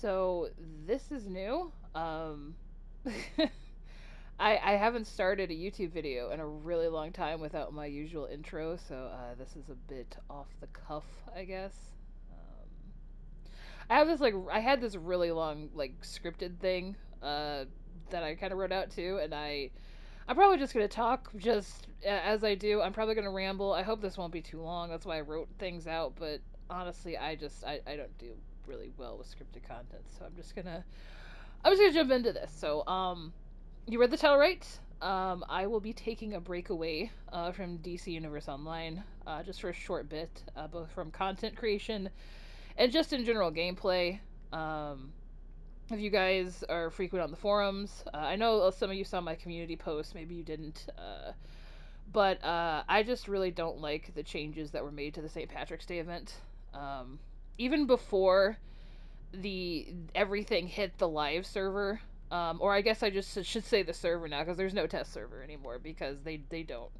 So this is new. I haven't started a YouTube video in a really long time without my usual intro, so this is a bit off the cuff, I guess. I had this really long scripted thing that I kind of wrote out too, and I'm probably just gonna talk just as I do. I'm probably gonna ramble. I hope this won't be too long. That's why I wrote things out. But honestly, I don't do really well with scripted content, so I'm just gonna jump into this. So you read the title right. I will be taking a break away from DC Universe Online just for a short bit, both from content creation and just in general gameplay. Um, if you guys are frequent on the forums, I know some of you saw my community post, maybe you didn't, but I just really don't like the changes that were made to the St. Patrick's Day event. Um, Even before the everything hit the live server, or I guess I just should say the server now because there's no test server anymore because they don't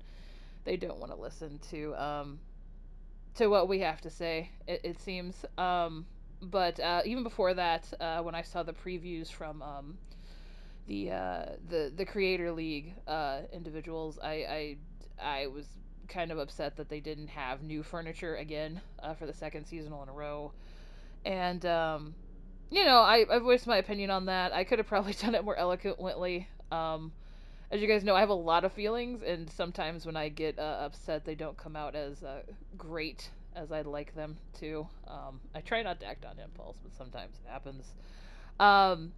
want to listen to what we have to say. It seems. But even before that, when I saw the previews from the Creator League individuals, I was kind of upset that they didn't have new furniture again for the second seasonal in a row. And I voiced my opinion on that. I could have probably done it more eloquently. As you guys know, I have a lot of feelings, and sometimes when I get upset, they don't come out as great as I'd like them to. I try not to act on impulse, but sometimes it happens. Um,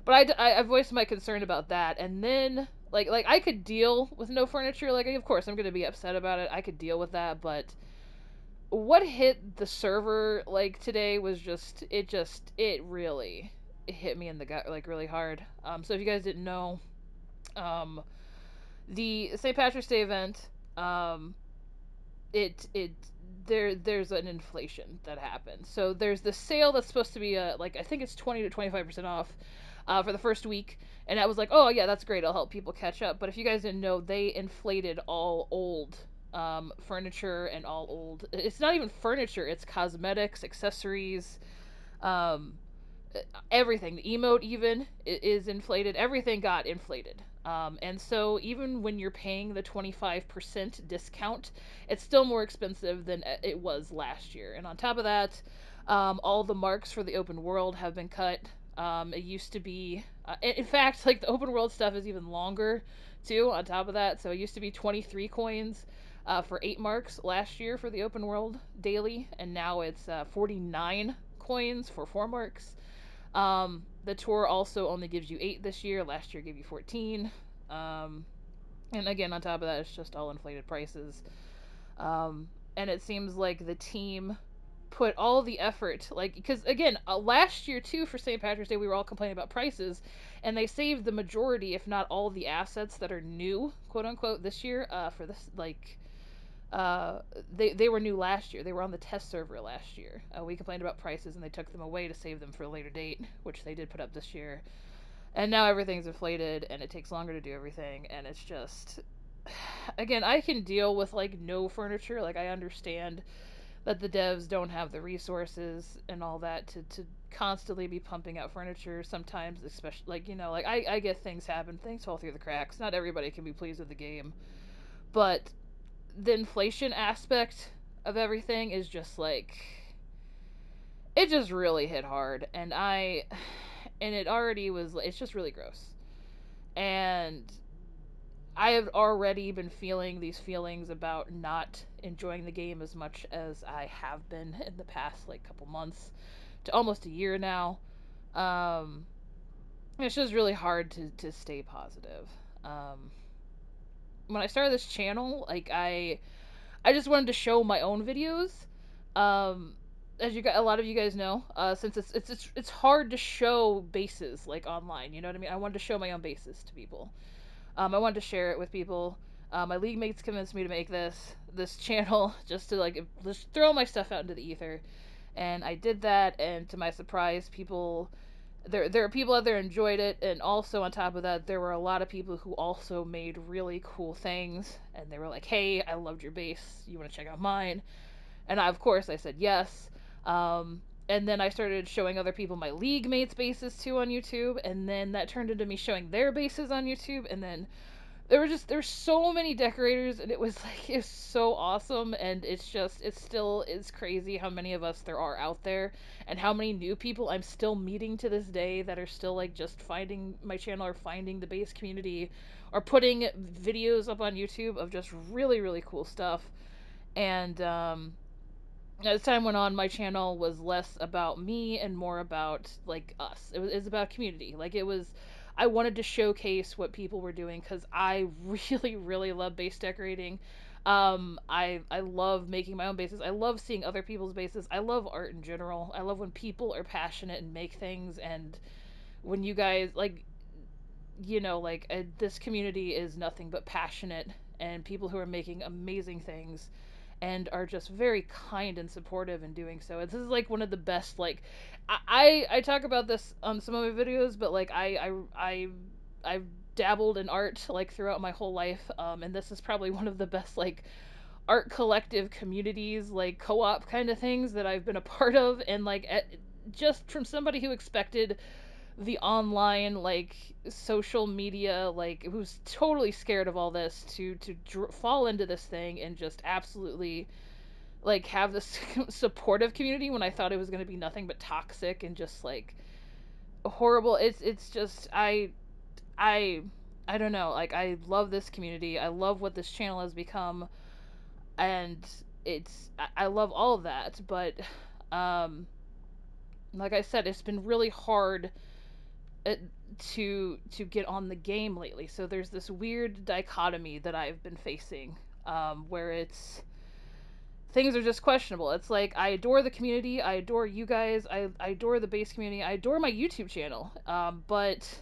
but I voiced my concern about that, and then I could deal with no furniture. Like, of course, I'm gonna be upset about it. I could deal with that, but what hit the server today was it really it hit me in the gut really hard. So if you guys didn't know, um, the St. Patrick's Day event, um, it there's an inflation that happened. So there's the sale that's supposed to be I think it's 20 to 25% off for the first week, and I was like, oh yeah, that's great. I'll help people catch up. But if you guys didn't know, they inflated all old furniture and all old. It's not even furniture. It's cosmetics, accessories, um, everything. The emote even is inflated. Everything got inflated. And so even when you're paying the 25% discount, it's still more expensive than it was last year. And on top of that, all the marks for the open world have been cut. It used to be, in fact, the open world stuff is even longer too. On top of that, so it used to be 23 coins for 8 marks last year for the open world daily, and now it's 49 coins for 4 marks. The tour also only gives you 8 this year. Last year gave you 14. Um, and again, on top of that, it's just all inflated prices. And it seems like the team put all the effort, because again, last year too for St. Patrick's Day, we were all complaining about prices, and they saved the majority, if not all, of the assets that are new, quote unquote, this year. For this, uh, they were new last year. They were on the test server last year. We complained about prices, and they took them away to save them for a later date, which they did put up this year. And now everything's inflated, and it takes longer to do everything, and it's just, again, I can deal with no furniture. I understand that the devs don't have the resources and all that to constantly be pumping out furniture. Sometimes, especially I get things happen, things fall through the cracks. Not everybody can be pleased with the game, but the inflation aspect of everything is just it just really hit hard, and it already was, it's just really gross. And I have already been feeling these feelings about not enjoying the game as much as I have been in the past couple months to almost a year now. um it's just really hard to stay positive. um when I started this channel, I just wanted to show my own videos. Um, as a lot of you guys know, since it's hard to show bases online. You know what I mean? I wanted to show my own bases to people. I wanted to share it with people. My league mates convinced me to make this channel just to just throw my stuff out into the ether, and I did that. And to my surprise, there are people out there who enjoyed it, and also on top of that, there were a lot of people who also made really cool things, and they were like, "Hey, I loved your base. You want to check out mine?" And of course I said yes. And and then I started showing other people my league mates bases too on YouTube, and then that turned into me showing their bases on YouTube, and then there's so many decorators, and it was like it's so awesome. And it's crazy how many of us there are out there, and how many new people I'm still meeting to this day that are still like just finding my channel or finding the base community, or putting videos up on YouTube of just really really cool stuff. And as time went on, my channel was less about me and more about like us. It was about community. Like it was, I wanted to showcase what people were doing because I really really love base decorating. I love making my own bases. I love seeing other people's bases. I love art in general. I love when people are passionate and make things, and when you guys like, like this community is nothing but passionate and people who are making amazing things and are just very kind and supportive in doing so. This is like one of the best. Like, I talk about this on some of my videos, but like I've dabbled in art like throughout my whole life, and this is probably one of the best like art collective communities, like co-op kind of things that I've been a part of. And like just from somebody who expected the online like social media, like who's totally scared of all this, to fall into this thing and just absolutely like have this supportive community when I thought it was going to be nothing but toxic and just like horrible. It's just I I don't know, like I love this community. I love what this channel has become, and I love all of that. But um like I said, it's been really hard uh, to get on the game lately. So there's this weird dichotomy that I've been facing, where it's things are just questionable. It's like I adore the community, I adore you guys, I adore the base community, I adore my YouTube channel. But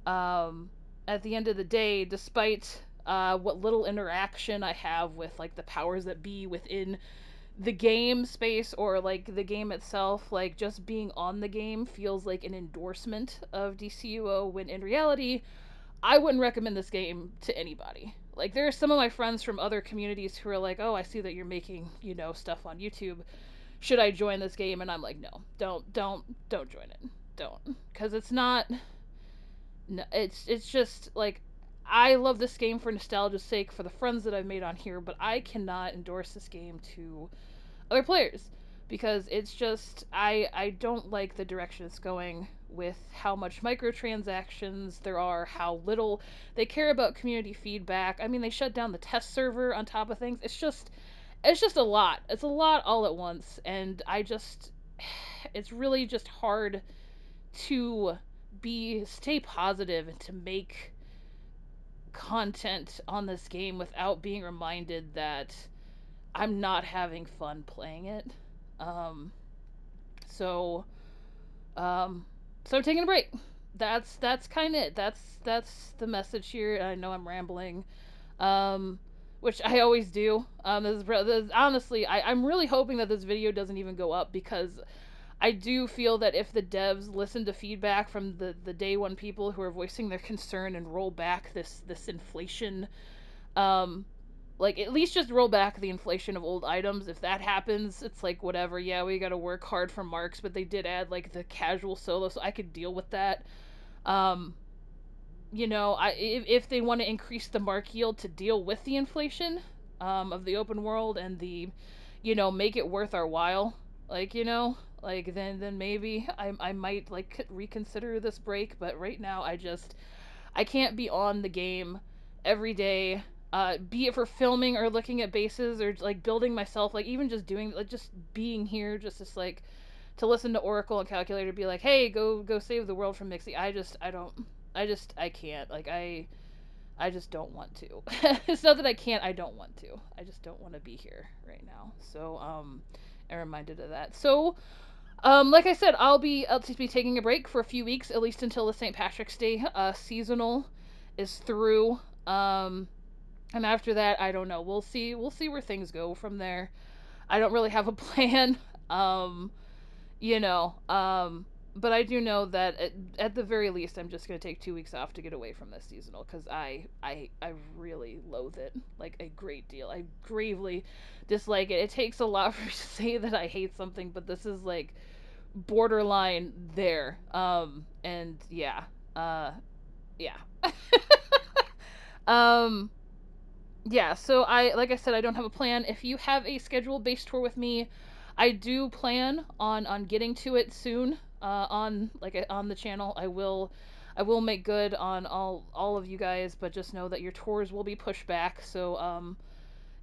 um, at the end of the day, despite what little interaction I have with like the powers that be within the game space or like the game itself, like just being on the game feels like an endorsement of DCUO, when in reality I wouldn't recommend this game to anybody. Like there are some of my friends from other communities who are like, "Oh, I see that you're making, stuff on YouTube. Should I join this game?" And I'm like, "No. Don't join it. Don't." Cuz it's not, no, it's just like I love this game for nostalgia's sake, for the friends that I've made on here, but I cannot endorse this game to other players, because it's just I don't like the direction it's going with how much microtransactions there are, how little they care about community feedback. I mean, they shut down the test server on top of things. It's just a lot. It's a lot all at once, and I just it's really just hard to be stay positive and to make content on this game without being reminded that I'm not having fun playing it. Um, so um, so I'm taking a break. That's kind of it. That's the message here. I know I'm rambling, um, which I always do. Honestly, I'm really hoping that this video doesn't even go up, because I do feel that if the devs listen to feedback from the day one people who are voicing their concern and roll back this inflation, um, like at least just roll back the inflation of old items. If that happens, it's like whatever. Yeah, we got to work hard for marks, but they did add like the casual solo, so I could deal with that. Um, if they want to increase the mark yield to deal with the inflation of the open world, and the, make it worth our while, like like then maybe I might like reconsider this break. But right now I can't be on the game every day, be it for filming or looking at bases or like building myself, like even just doing like just being here, just like to listen to Oracle and Calculator be like, hey, go save the world from Mixie. I can't, like I just don't want to. It's not that I can't, I don't want to. I just don't want to be here right now. So I'm reminded of that. So like I said, I'll just be taking a break for a few weeks, at least until the St. Patrick's Day seasonal is through. And after that, I don't know. We'll see where things go from there. I don't really have a plan. Um, you know, um, but I do know that at the very least, I'm just gonna take 2 weeks off to get away from this seasonal because I really loathe it like a great deal. I gravely dislike it. It takes a lot for me to say that I hate something, but this is like borderline there. And yeah, uh, yeah. um, yeah, so like I said, I don't have a plan. If you have a scheduled base tour with me, I do plan on getting to it soon. On on the channel, I will make good on all of you guys, but just know that your tours will be pushed back. So and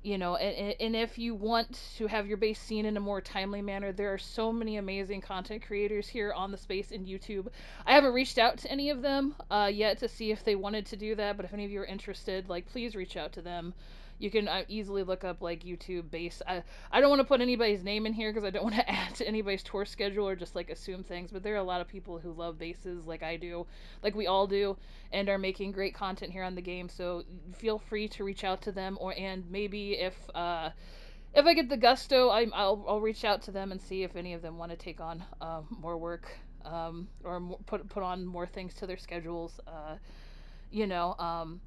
if you want to have your base seen in a more timely manner, there are so many amazing content creators here on the space in YouTube. I haven't reached out to any of them yet to see if they wanted to do that, but if any of you are interested, like, please reach out to them. You can easily look up like YouTube base. I don't want to put anybody's name in here because I don't want to add to anybody's tour schedule or just like assume things, but there are a lot of people who love bases like I do, like we all do, and are making great content here on the game. So feel free to reach out to them, or and maybe if I get the gusto, I'll reach out to them and see if any of them want to take on more work, or more, put on more things to their schedules. You know.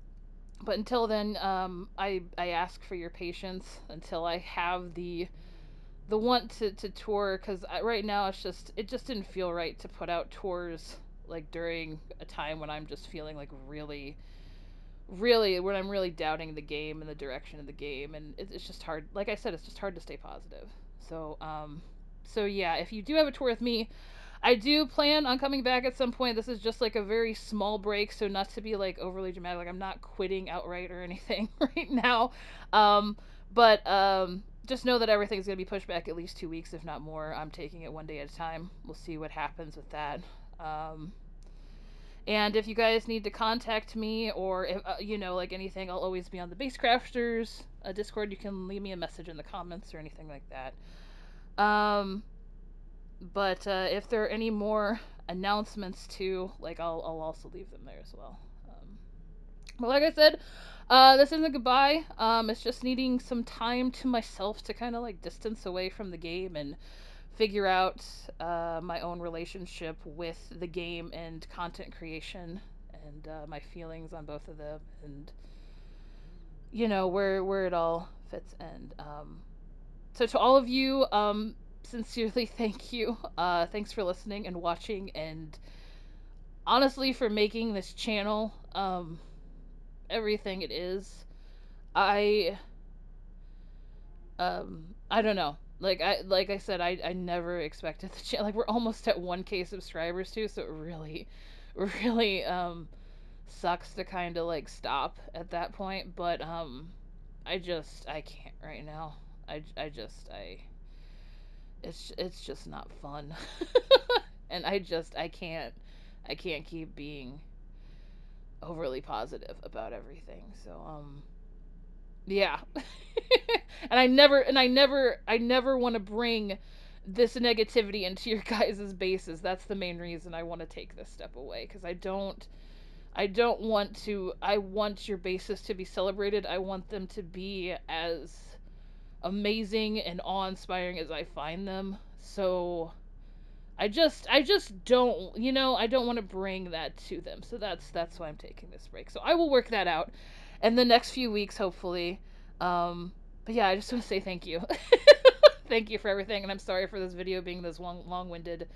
But until then, I ask for your patience until I have the want to tour, because right now it just didn't feel right to put out tours like during a time when I'm just feeling like really when I'm really doubting the game and the direction of the game, and it's just hard. Like I said, it's just hard to stay positive. So so yeah, if you do have a tour with me, I do plan on coming back at some point. This is just like a very small break, so not to be like overly dramatic. Like, I'm not quitting outright or anything right now. Um, but just know that everything's gonna be pushed back at least 2 weeks, if not more. I'm taking it one day at a time. We'll see what happens with that. Um, and if you guys need to contact me, or if, like anything, I'll always be on the Basecrafters Discord. You can leave me a message in the comments or anything like that. Um, but if there are any more announcements too, like I'll also leave them there as well. But like I said, this isn't goodbye. It's just needing some time to myself to kind of like distance away from the game and figure out my own relationship with the game and content creation, and my feelings on both of them, and where it all fits. And so to all of you, sincerely thank you. Thanks for listening and watching, and honestly for making this channel everything it is. I I don't know. Like I said, I never expected the channel. Like, we're almost at 1K subscribers too, so it really really sucks to kind of like stop at that point. But I can't right now. I it's just not fun. And I can't keep being overly positive about everything. So yeah. And I never want to bring this negativity into your guys' bases. That's the main reason I want to take this step away, because I don't want to. I want your bases to be celebrated. I want them to be as amazing and awe-inspiring as I find them. So I just don't, I don't want to bring that to them. So that's why I'm taking this break. So I will work that out in the next few weeks, hopefully. But yeah, I just want to say thank you. Thank you for everything, and I'm sorry for this video being this long-winded,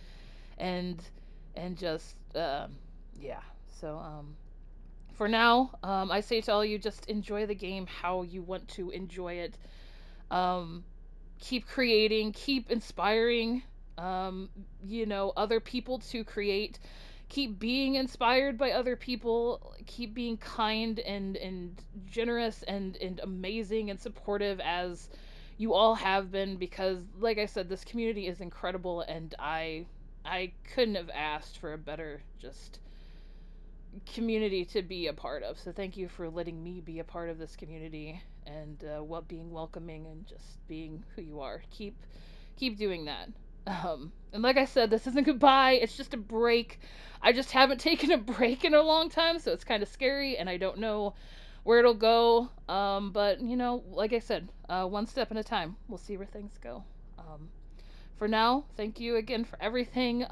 and just yeah. So for now, I say to all you, just enjoy the game how you want to enjoy it. Um, Keep creating, keep inspiring, other people to create. Keep being inspired by other people. Keep being kind and generous and amazing and supportive as you all have been, because like I said, this community is incredible, and I couldn't have asked for a better just community to be a part of. So thank you for letting me be a part of this community, and what being welcoming and just being who you are. Keep doing that. And like I said, this isn't goodbye. It's just a break. I just haven't taken a break in a long time, so it's kind of scary, and I don't know where it'll go. But like I said, one step at a time. We'll see where things go. For now, thank you again for everything.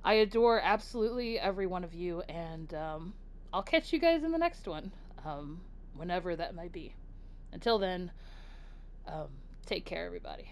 I adore absolutely every one of you, and I'll catch you guys in the next one, um, whenever that might be. Until then, um, take care, everybody.